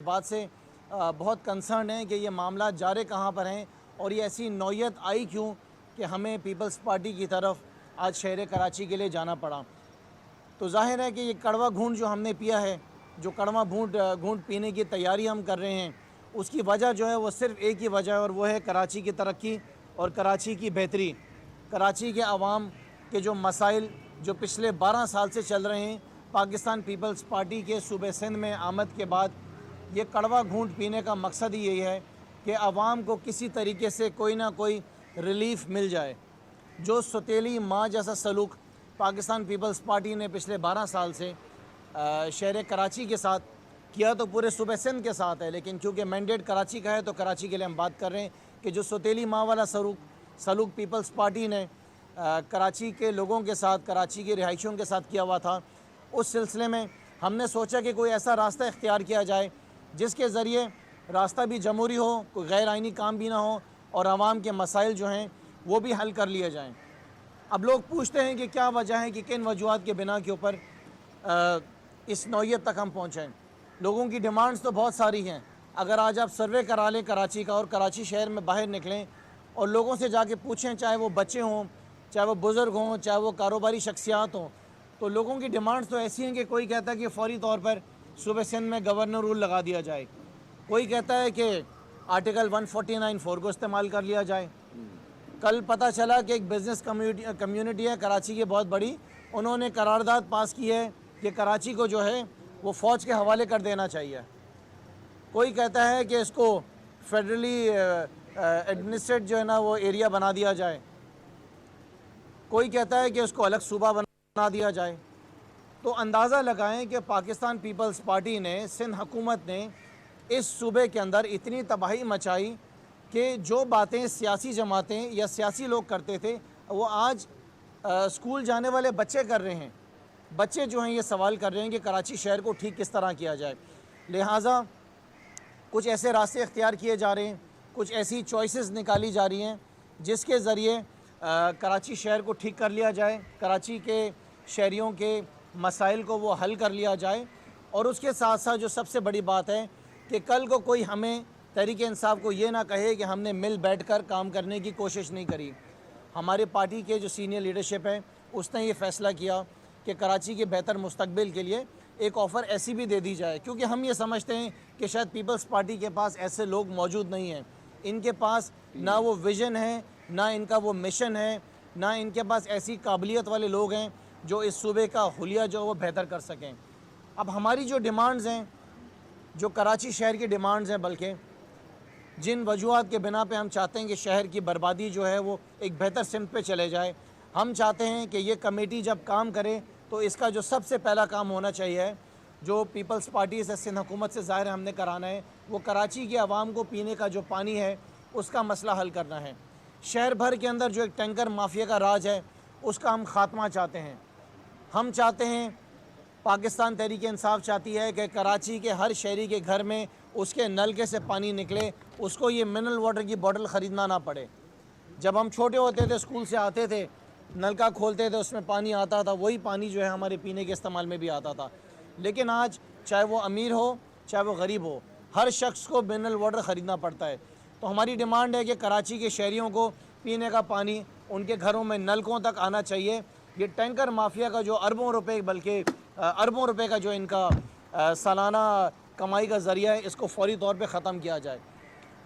बात से बहुत कंसर्न है कि ये मामला जा रहे कहाँ पर हैं और ये ऐसी नौयत आई क्यों कि हमें पीपल्स पार्टी की तरफ आज शहर कराची के लिए जाना पड़ा। तो जाहिर है कि ये कड़वा घूंट जो हमने पिया है, जो कड़वा घूंट पीने की तैयारी हम कर रहे हैं, उसकी वजह जो है वो सिर्फ़ एक ही वजह है और वो है कराची की तरक्की और कराची की बेहतरी। कराची के आवाम के जो मसाइल जो पिछले 12 साल से चल रहे हैं, पाकिस्तान पीपल्स पार्टी के सूबे सिंध में आमद के बाद ये कड़वा घूंट पीने का मकसद ही यही है कि आवाम को किसी तरीके से कोई ना कोई रिलीफ मिल जाए। जो सौतेली माँ जैसा सलूक पाकिस्तान पीपल्स पार्टी ने पिछले 12 साल से शहर कराची के साथ किया, तो पूरे सूबे सिंध के साथ है, लेकिन चूँकि मैंडेट कराची का है तो कराची के लिए हम बात कर रहे हैं कि जो सौतेली माँ वाला सलूक पीपल्स पार्टी ने कराची के लोगों के साथ, कराची के रिहायशियों के साथ किया हुआ था, उस सिलसिले में हमने सोचा कि कोई ऐसा रास्ता इख्तियार किया जाए जिसके ज़रिए रास्ता भी जमहूरी हो, कोई गैर आइनी काम भी ना हो और आवाम के मसाइल जो हैं वो भी हल कर लिए जाएं। अब लोग पूछते हैं कि क्या वजह है कि किन वजूहात के बिना के ऊपर इस नौयत तक हम पहुँचें। लोगों की डिमांड्स तो बहुत सारी हैं। अगर आज आप सर्वे करा लें कराची का और कराची शहर में बाहर निकलें और लोगों से जाके पूछें, चाहे वो बच्चे हों, चाहे वो बुज़ुर्ग हों, चाहे वो कारोबारी शख्सियात हों, तो लोगों की डिमांड्स तो ऐसी हैं कि कोई कहता है कि फ़ौरी तौर पर सूबे सिंध में गवर्नर रूल लगा दिया जाए, कोई कहता है कि आर्टिकल 149(4) को इस्तेमाल कर लिया जाए। कल पता चला कि एक बिज़नेस कम्युनिटी है कराची की बहुत बड़ी, उन्होंने करारदाद पास की है कि कराची को जो है वो फ़ौज के हवाले कर देना चाहिए। कोई कहता है कि इसको फेडरली एडमिनिस्ट्रेट जो है ना वो एरिया बना दिया जाए, कोई कहता है कि उसको अलग सूबा बना दिया जाए। तो अंदाज़ा लगाएं कि पाकिस्तान पीपल्स पार्टी ने, सिंध हुकूमत ने इस सूबे के अंदर इतनी तबाही मचाई कि जो बातें सियासी जमातें या सियासी लोग करते थे वो आज स्कूल जाने वाले बच्चे कर रहे हैं। बच्चे जो हैं ये सवाल कर रहे हैं कि कराची शहर को ठीक किस तरह किया जाए। लिहाजा कुछ ऐसे रास्ते इख्तियार किए जा रहे हैं, कुछ ऐसी चॉइसेस निकाली जा रही हैं जिसके ज़रिए कराची शहर को ठीक कर लिया जाए, कराची के शहरियों के मसाइल को वो हल कर लिया जाए। और उसके साथ साथ जो सबसे बड़ी बात है कि कल को कोई हमें तहरीक इंसाफ को ये ना कहे कि हमने मिल बैठ कर काम करने की कोशिश नहीं करी। हमारे पार्टी के जो सीनियर लीडरशिप है उसने ये फ़ैसला किया कि कराची के बेहतर मुस्तकबिल के लिए एक ऑफ़र ऐसी भी दे दी जाए, क्योंकि हम ये समझते हैं कि शायद पीपल्स पार्टी के पास ऐसे लोग मौजूद नहीं हैं। इनके पास ना वो विज़न है, ना इनका वो मिशन है, ना इनके पास ऐसी काबिलियत वाले लोग हैं जो इस सूबे का हुलिया जो वो बेहतर कर सकें। अब हमारी जो डिमांड्स हैं, जो कराची शहर की डिमांड्स हैं, बल्कि जिन वजूहात के बिना पे हम चाहते हैं कि शहर की बर्बादी जो है वो एक बेहतर सिमत पे चले जाए, हम चाहते हैं कि ये कमेटी जब काम करे तो इसका जो सबसे पहला काम होना चाहिए, जो पीपल्स पार्टी से सिंध हुकूमत से ज़ाहिर हमने कराना है, वो कराची के आवाम को पीने का जो पानी है उसका मसला हल करना है। शहर भर के अंदर जो एक टैंकर माफिया का राज है उसका हम ख़ात्मा चाहते हैं। हम चाहते हैं, पाकिस्तान तहरीक इंसाफ चाहती है कि कराची के हर शहरी के घर में उसके नलके से पानी निकले, उसको ये मिनरल वाटर की बोतल ख़रीदना ना पड़े। जब हम छोटे होते थे, स्कूल से आते थे, नलका खोलते थे, उसमें पानी आता था, वही पानी जो है हमारे पीने के इस्तेमाल में भी आता था। लेकिन आज चाहे वो अमीर हो चाहे वो गरीब हो, हर शख्स को मिनरल वाटर ख़रीदना पड़ता है। तो हमारी डिमांड है कि कराची के शहरियों को पीने का पानी उनके घरों में नलकों तक आना चाहिए। ये टैंकर माफिया का जो अरबों रुपए, बल्कि अरबों रुपए का जो इनका सालाना कमाई का ज़रिया है, इसको फ़ौरी तौर पे ख़त्म किया जाए।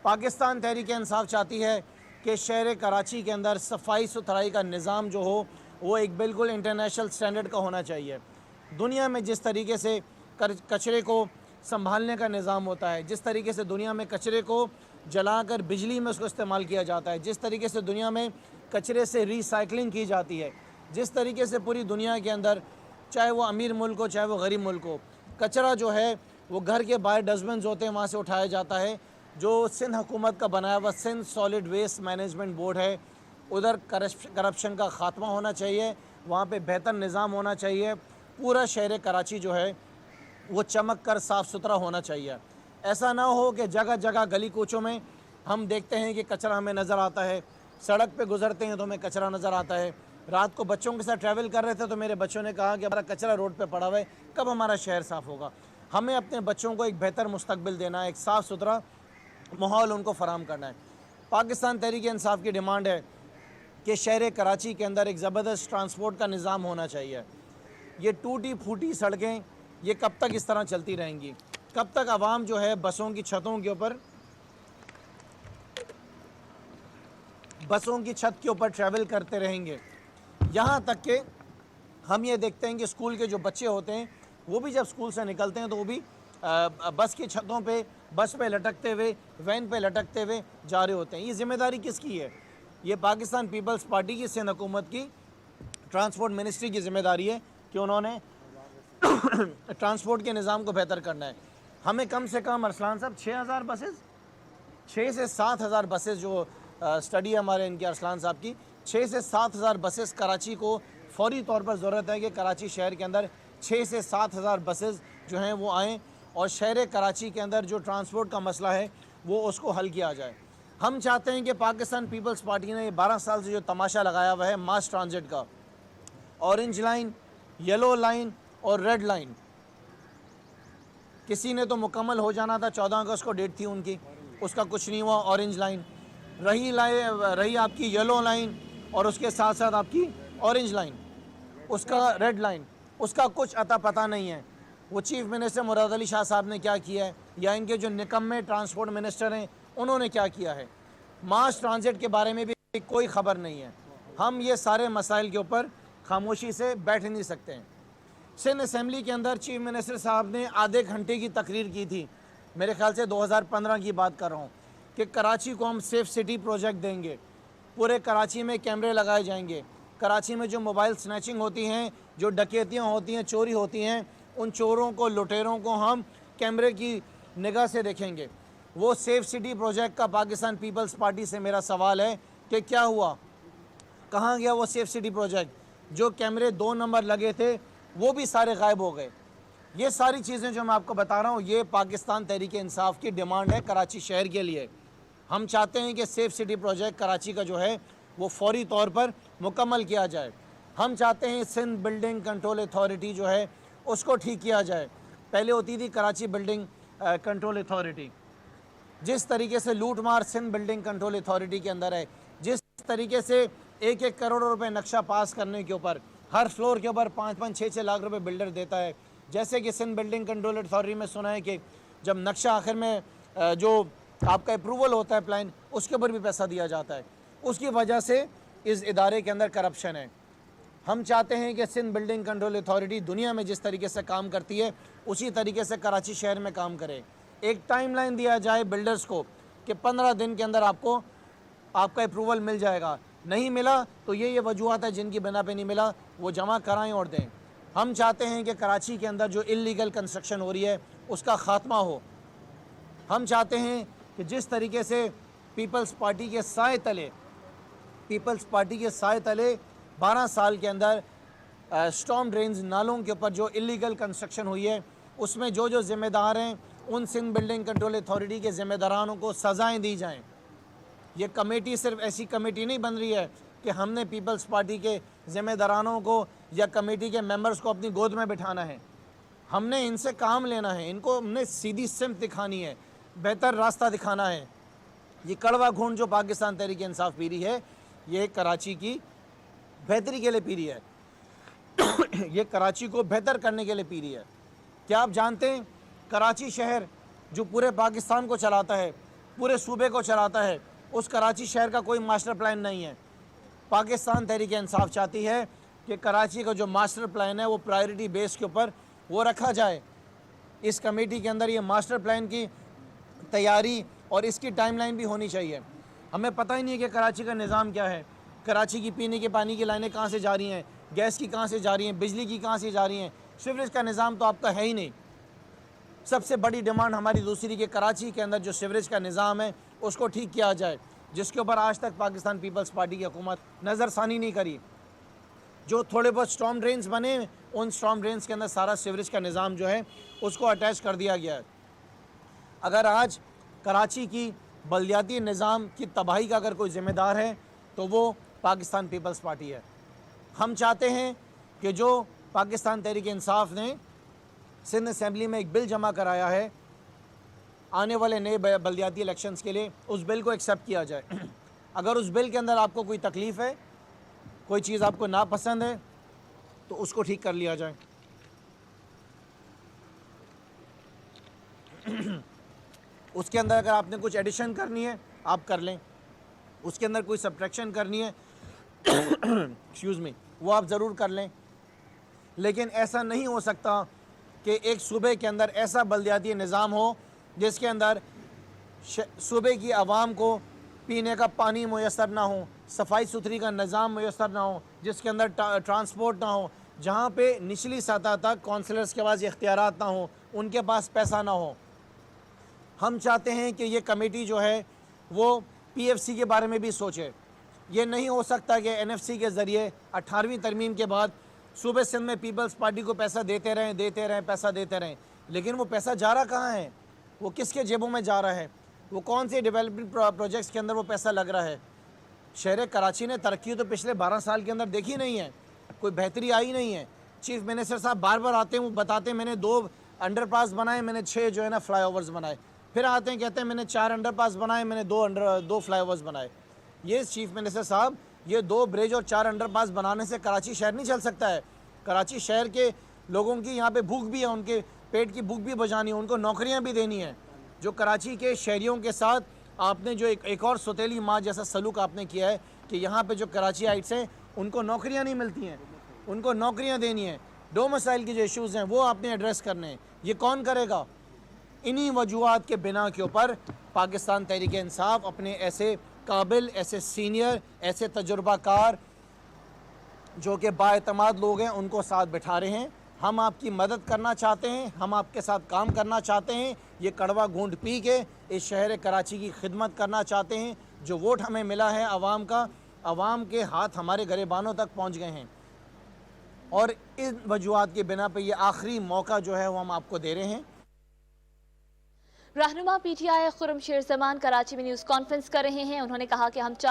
पाकिस्तान तहरीक इंसाफ चाहती है कि शहर कराची के अंदर सफाई सुथराई का निज़ाम जो हो वो एक बिल्कुल इंटरनेशनल स्टैंडर्ड का होना चाहिए। दुनिया में जिस तरीके से कचरे को संभालने का निज़ाम होता है, जिस तरीके से दुनिया में कचरे को जलाकर बिजली में उसको इस्तेमाल किया जाता है, जिस तरीके से दुनिया में कचरे से रिसाइकलिंग की जाती है, जिस तरीके से पूरी दुनिया के अंदर, चाहे वो अमीर मुल्क हो चाहे वो गरीब मुल्क हो, कचरा जो है वो घर के बाहर डस्टबिन होते हैं वहाँ से उठाया जाता है। जो सिंध हुकूमत का बनाया हुआ Sindh solid waste management board है, उधर करप्शन का ख़ात्मा होना चाहिए, वहाँ पे बेहतर निज़ाम होना चाहिए। पूरा शहर कराची जो है वो चमक कर साफ़ सुथरा होना चाहिए। ऐसा ना हो कि जगह जगह गली कूचों में हम देखते हैं कि कचरा हमें नज़र आता है, सड़क पे गुज़रते हैं तो हमें कचरा नज़र आता है। रात को बच्चों के साथ ट्रैवल कर रहे थे तो मेरे बच्चों ने कहा कि हमारा कचरा रोड पे पड़ा हुआ है, कब हमारा शहर साफ़ होगा। हमें अपने बच्चों को एक बेहतर मुस्तकबिल देना है, एक साफ़ सुथरा माहौल उनको फराहम करना है। पाकिस्तान तहरीक इंसाफ की डिमांड है कि शहर कराची के अंदर एक ज़बरदस्त ट्रांसपोर्ट का निज़ाम होना चाहिए। ये टूटी फूटी सड़कें ये कब तक इस तरह चलती रहेंगी? कब तक आवाम जो है बसों की छतों के ऊपर ट्रैवल करते रहेंगे? यहाँ तक कि हम ये देखते हैं कि स्कूल के जो बच्चे होते हैं वो भी जब स्कूल से निकलते हैं तो वो भी बस की छतों पे, बस पे लटकते हुए, वैन पे लटकते हुए जा रहे होते हैं। ये ज़िम्मेदारी किसकी है? ये पाकिस्तान पीपल्स पार्टी की सिंध हुकूमत की ट्रांसपोर्ट मिनिस्ट्री की ज़िम्मेदारी है कि उन्होंने ट्रांसपोर्ट के निज़ाम को बेहतर करना है। हमें कम से कम अरसलान साहब 6,000 बसेज़, 6 से 7,000 बसेज़ जो स्टडी है हमारे इनके अरसलान साहब की, 6 से 7,000 बसेज़ कराची को फौरी तौर पर ज़रूरत है कि कराची शहर के अंदर 6 से 7,000 बसेज़ जो हैं वो आएँ और शहर कराची के अंदर जो ट्रांसपोर्ट का मसला है वो उसको हल किया जाए। हम चाहते हैं कि पाकिस्तान पीपल्स पार्टी ने 12 साल से जो तमाशा लगाया हुआ है मास ट्रांजिट का, ऑरेंज लाइन, येलो लाइन और रेड लाइन, किसी ने तो मुकम्मल हो जाना था, 14 अगस्त को डेट थी उनकी, उसका कुछ नहीं हुआ। ऑरेंज लाइन रही आपकी येलो लाइन और उसके साथ साथ आपकी ऑरेंज लाइन, उसका रेड लाइन, उसका कुछ अता पता नहीं है। वो चीफ़ मिनिस्टर मुराद अली शाह साहब ने क्या किया है या इनके जो निकम्मे ट्रांसपोर्ट मिनिस्टर हैं उन्होंने क्या किया है? मास ट्रांजिट के बारे में भी कोई ख़बर नहीं है। हम ये सारे मसाइल के ऊपर खामोशी से बैठ नहीं सकते हैं। सिंध असम्बली के अंदर चीफ मिनिस्टर साहब ने आधे घंटे की तकरीर की थी, मेरे ख्याल से 2015 की बात कर रहा हूँ, कि कराची को हम सेफ़ सिटी प्रोजेक्ट देंगे, पूरे कराची में कैमरे लगाए जाएंगे, कराची में जो मोबाइल स्नैचिंग होती हैं, जो डकैतियाँ होती हैं, चोरी होती हैं, उन चोरों को, लुटेरों को हम कैमरे की निगाह से देखेंगे। वो सेफ़ सिटी प्रोजेक्ट का पाकिस्तान पीपल्स पार्टी से मेरा सवाल है कि क्या हुआ, कहाँ गया वो सेफ़ सिटी प्रोजेक्ट? जो कैमरे 2 नंबर लगे थे वो भी सारे गायब हो गए। ये सारी चीज़ें जो मैं आपको बता रहा हूँ ये पाकिस्तान तहरीक इंसाफ की डिमांड है कराची शहर के लिए। हम चाहते हैं कि सेफ़ सिटी प्रोजेक्ट कराची का जो है वो फौरी तौर पर मुकम्मल किया जाए। हम चाहते हैं सिंध बिल्डिंग कंट्रोल अथॉरिटी जो है उसको ठीक किया जाए। पहले होती थी कराची बिल्डिंग कंट्रोल अथॉरिटी। जिस तरीके से लूट मार सिंध बिल्डिंग कंट्रोल अथॉरिटी के अंदर है, जिस तरीके से 1-1 करोड़ रुपए नक्शा पास करने के ऊपर हर फ्लोर के ऊपर 5-5, 6-6 लाख रुपए बिल्डर देता है, जैसे कि सिंध बिल्डिंग कंट्रोल अथॉरिटी में सुना है कि जब नक्शा आखिर में जो आपका अप्रूवल होता है प्लान, उसके ऊपर भी पैसा दिया जाता है। उसकी वजह से इस इदारे के अंदर करप्शन है। हम चाहते हैं कि सिंध बिल्डिंग कंट्रोल अथॉरिटी दुनिया में जिस तरीके से काम करती है उसी तरीके से कराची शहर में काम करे। एक टाइमलाइन दिया जाए बिल्डर्स को कि 15 दिन के अंदर आपको आपका अप्रूवल मिल जाएगा, नहीं मिला तो ये वजूहत है जिनकी बिना पे नहीं मिला, वो जमा कराएं और दें। हम चाहते हैं कि कराची के अंदर जो इल्लीगल कंस्ट्रक्शन हो रही है उसका ख़ात्मा हो। हम चाहते हैं कि जिस तरीके से पीपल्स पार्टी के साए तले 12 साल के अंदर स्टॉर्म ड्रेन्स नालों के ऊपर जो इल्लीगल कंस्ट्रक्शन हुई है उसमें जो जो ज़िम्मेदार हैं उन सिंध बिल्डिंग कंट्रोल अथॉरिटी के ज़िम्मेदारानों को सज़ाएँ दी जाएँ। ये कमेटी सिर्फ ऐसी कमेटी नहीं बन रही है कि हमने पीपल्स पार्टी के ज़िम्मेदारानों को या कमेटी के मेंबर्स को अपनी गोद में बिठाना है। हमने इनसे काम लेना है, इनको हमने सीधी सिमत दिखानी है, बेहतर रास्ता दिखाना है। ये कड़वा घूंट जो पाकिस्तान तहरीक इंसाफ पी रही है ये कराची की बेहतरी के लिए पी रही है ये कराची को बेहतर करने के लिए पी रही है। क्या आप जानते हैं कराची शहर जो पूरे पाकिस्तान को चलाता है, पूरे सूबे को चलाता है, उस कराची शहर का कोई मास्टर प्लान नहीं है। पाकिस्तान तहरीक इंसाफ चाहती है कि कराची का जो मास्टर प्लान है वो प्रायोरिटी बेस के ऊपर वो रखा जाए। इस कमेटी के अंदर ये मास्टर प्लान की तैयारी और इसकी टाइमलाइन भी होनी चाहिए। हमें पता ही नहीं है कि कराची का निज़ाम क्या है, कराची की पीने के पानी की लाइनें कहाँ से जा रही हैं, गैस की कहाँ से जा रही हैं, बिजली की कहाँ से जा रही हैं, सीवरेज का निज़ाम तो आपका है ही नहीं। सबसे बड़ी डिमांड हमारी दूसरी कि कराची के अंदर जो सीवरेज का निज़ाम है उसको ठीक किया जाए, जिसके ऊपर आज तक पाकिस्तान पीपल्स पार्टी की हुकूमत नज़रसानी नहीं करी। जो थोड़े बहुत स्टॉर्म ड्रेन्स बने उन स्टॉर्म ड्रेन्स के अंदर सारा सीवरेज का निज़ाम जो है उसको अटैच कर दिया गया है। अगर आज कराची की बल्दियाती निज़ाम की तबाही का अगर कोई ज़िम्मेदार है तो वो पाकिस्तान पीपल्स पार्टी है। हम चाहते हैं कि जो पाकिस्तान तहरीक इंसाफ ने सिंध असम्बली में एक बिल जमा कराया है आने वाले नए बल्दियाती इलेक्शंस के लिए, उस बिल को एक्सेप्ट किया जाए। अगर उस बिल के अंदर आपको कोई तकलीफ़ है, कोई चीज़ आपको नापसंद है, तो उसको ठीक कर लिया जाए। उसके अंदर अगर आपने कुछ एडिशन करनी है आप कर लें, उसके अंदर कोई सब्ट्रैक्शन करनी है एक्सक्यूज़ मी, वो आप ज़रूर कर लें। लेकिन ऐसा नहीं हो सकता कि एक सूबे के अंदर ऐसा बल्दियाती निज़ाम हो जिसके अंदर सूबे की आवाम को पीने का पानी मुयसर ना हो, सफाई सुथरी का निज़ाम मुयसर ना हो, जिसके अंदर ट्रांसपोर्ट ना हो, जहाँ पे निचली सतह तक कौंसलर्स के पास इख्तियारात ना हो, उनके पास पैसा ना हो। हम चाहते हैं कि ये कमेटी जो है वो PFC के बारे में भी सोचे। ये नहीं हो सकता कि NFC के ज़रिए 18वीं तरमीम के बाद सूबे सिंध में पीपल्स पार्टी को पैसा देते रहें, पैसा देते रहें, लेकिन वो पैसा जा रहा कहाँ है, वो किसके जेबों में जा रहा है, वो कौन से डेवलपमेंट प्रोजेक्ट्स के अंदर वो पैसा लग रहा है। शहर कराची ने तरक्की तो पिछले 12 साल के अंदर देखी नहीं है, कोई बेहतरी आई नहीं है। चीफ मिनिस्टर साहब बार बार आते हैं, वो बताते हैं मैंने 2 अंडरपास बनाए, मैंने 6 जो है ना फ्लाईओवर्स बनाए, फिर आते हैं कहते हैं मैंने 4 अंडरपास बनाए, मैंने 2 फ्लाईओवर्स बनाए। ये चीफ मिनिस्टर साहब, ये 2 ब्रिज और 4 अंडरपास बनाने से कराची शहर नहीं चल सकता है। कराची शहर के लोगों की यहाँ पे भूख भी है, उनके पेट की भूख भी बुझानी है, उनको नौकरियाँ भी देनी है। जो कराची के शहरियों के साथ आपने जो एक और सौतेली माँ जैसा सलूक आपने किया है कि यहाँ पे जो कराची आइट्स हैं उनको नौकरियाँ नहीं मिलती हैं, उनको नौकरियाँ देनी है। डोमिसाइल के जो इशूज़ हैं वो आपने एड्रेस करने हैं। ये कौन करेगा? इन्हीं वजूहात के बिना के ऊपर पाकिस्तान तहरीक इंसाफ अपने ऐसे काबिल, ऐसे सीनियर, ऐसे तजुर्बाकार जो कि बाएतमाद लोग हैं उनको साथ बिठा रहे हैं। हम आपकी मदद करना चाहते हैं, हम आपके साथ काम करना चाहते हैं। ये कड़वा घूंट पी के इस शहर कराची की खिदमत करना चाहते हैं। जो वोट हमें मिला है आवाम का, आवाम के हाथ हमारे गरिबानों तक पहुंच गए हैं और इन वजूहात के बिना पे ये आखिरी मौका जो है वो हम आपको दे रहे हैं। रहनुमा PTI खुर्रम शेर जमान कराची में न्यूज़ कॉन्फ्रेंस कर रहे हैं। उन्होंने कहा कि हम